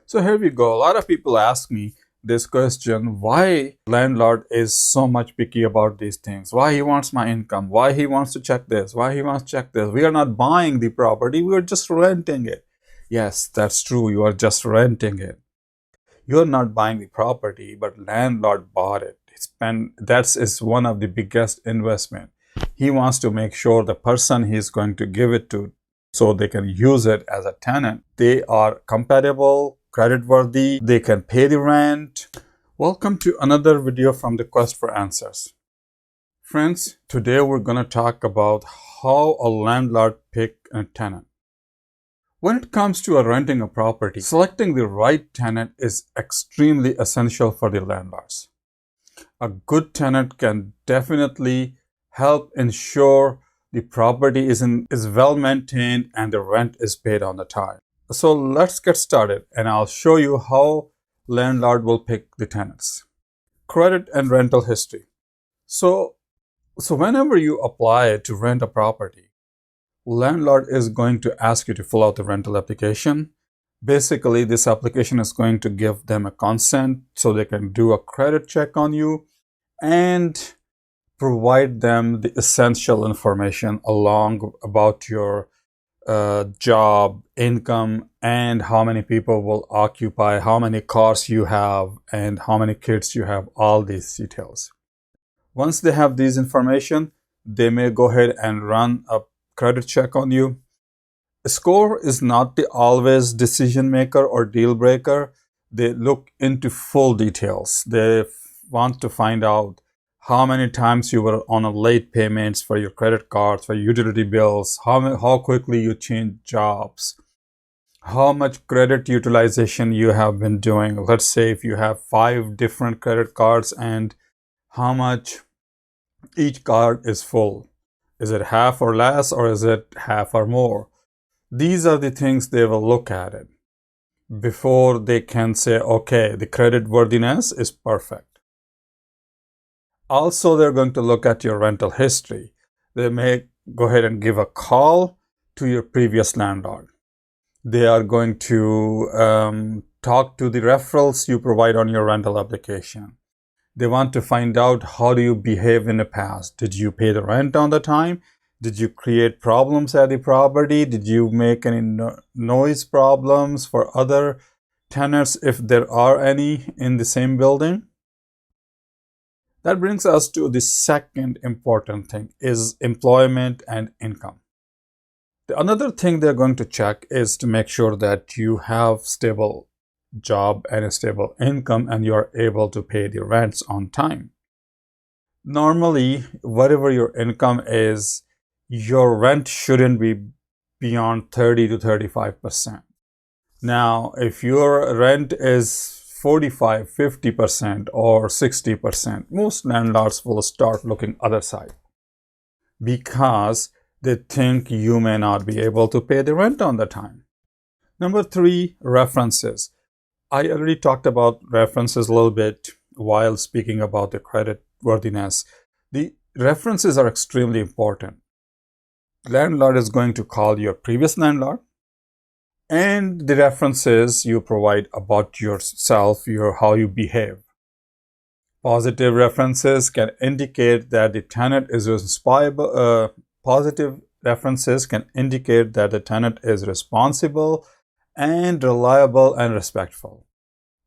So here we go. A lot of people ask me this question, why landlord is so much picky about these things, why he wants my income, why he wants to check this, why he wants to check this. We are not buying the property, we are just renting it. Yes, that's true, you are just renting it. You're not buying the property, but landlord bought it. That's is one of the biggest investment. He wants to make sure the person he's going to give it to so they can use it as a tenant, they are compatible, creditworthy, they can pay the rent. Welcome to another video from the Quest for Answers. Friends, today we're going to talk about how a landlord pick a tenant. When it comes to renting a property, selecting the right tenant is extremely essential for the landlords. A good tenant can definitely help ensure the property is well maintained and the rent is paid on the time. So let's get started and I'll show you how landlord will pick the tenants. Credit and rental history. So whenever you apply to rent a property, landlord is going to ask you to fill out the rental application. Basically, this application is going to give them a consent so they can do a credit check on you and provide them the essential information along about your job, income, and how many people will occupy, how many cars you have, and how many kids you have, all these details. Once they have these information, they may go ahead and run a credit check on you. Score is not the always decision maker or deal breaker. They look into full details. They want to find out how many times you were on a late payments for your credit cards, for utility bills, how quickly you change jobs, how much credit utilization you have been doing. Let's say if you have 5 different credit cards and how much each card is full. Is it half or less, or is it half or more? These are the things they will look at it before they can say, okay, the credit worthiness is perfect. Also, they're going to look at your rental history. They may go ahead and give a call to your previous landlord. They are going to talk to the referrals you provide on your rental application. They want to find out how do you behave in the past. Did you pay the rent on the time? Did you create problems at the property? Did you make any noise problems for other tenants if there are any in the same building? That brings us to the second important thing is employment and income. The another thing they're going to check is to make sure that you have stable job and a stable income and you're able to pay the rents on time. Normally, whatever your income is, your rent shouldn't be beyond 30 to 35%. Now, if your rent is 45, 50% or 60%, most landlords will start looking other side because they think you may not be able to pay the rent on the time. Number 3, references. I already talked about references a little bit while speaking about the credit worthiness. The references are extremely important. Landlord is going to call your previous landlord and the references you provide about yourself, how you behave. Positive references can indicate that the tenant is responsible. Positive references can indicate that the tenant is responsible and reliable and respectful,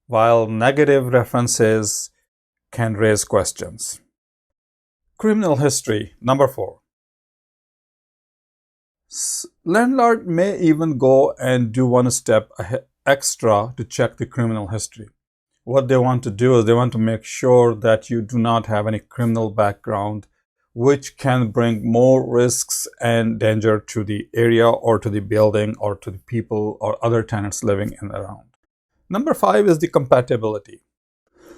while negative references can raise questions. Criminal history, number 4. Landlord may even go and do one step extra to check the criminal history. What they want to do is they want to make sure that you do not have any criminal background, which can bring more risks and danger to the area or to the building or to the people or other tenants living in and around. Number 5 is the compatibility.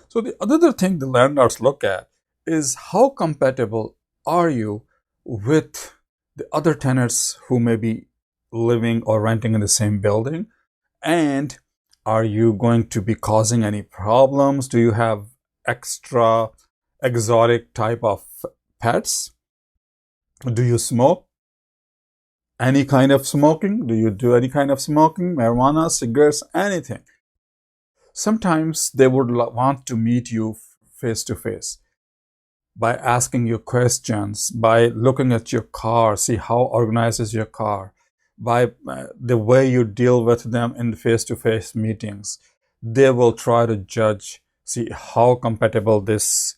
So the other thing the landlords look at is how compatible are you with the other tenants who may be living or renting in the same building, and are you going to be causing any problems? Do you have extra exotic type of pets? Do you smoke? Any kind of smoking? Do you do any kind of smoking? Marijuana, cigarettes, anything? Sometimes they would want to meet you face to face by asking you questions, by looking at your car, see how organized is your car, by the way you deal with them in face to face meetings. They will try to judge, see how compatible this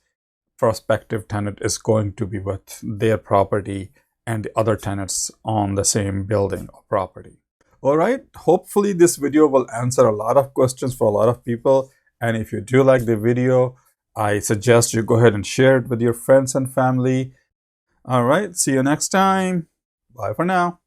prospective tenant is going to be with their property and the other tenants on the same building or property. All right, hopefully this video will answer a lot of questions for a lot of people. And if you do like the video, I suggest you go ahead and share it with your friends and family. All right, see you next time. Bye for now.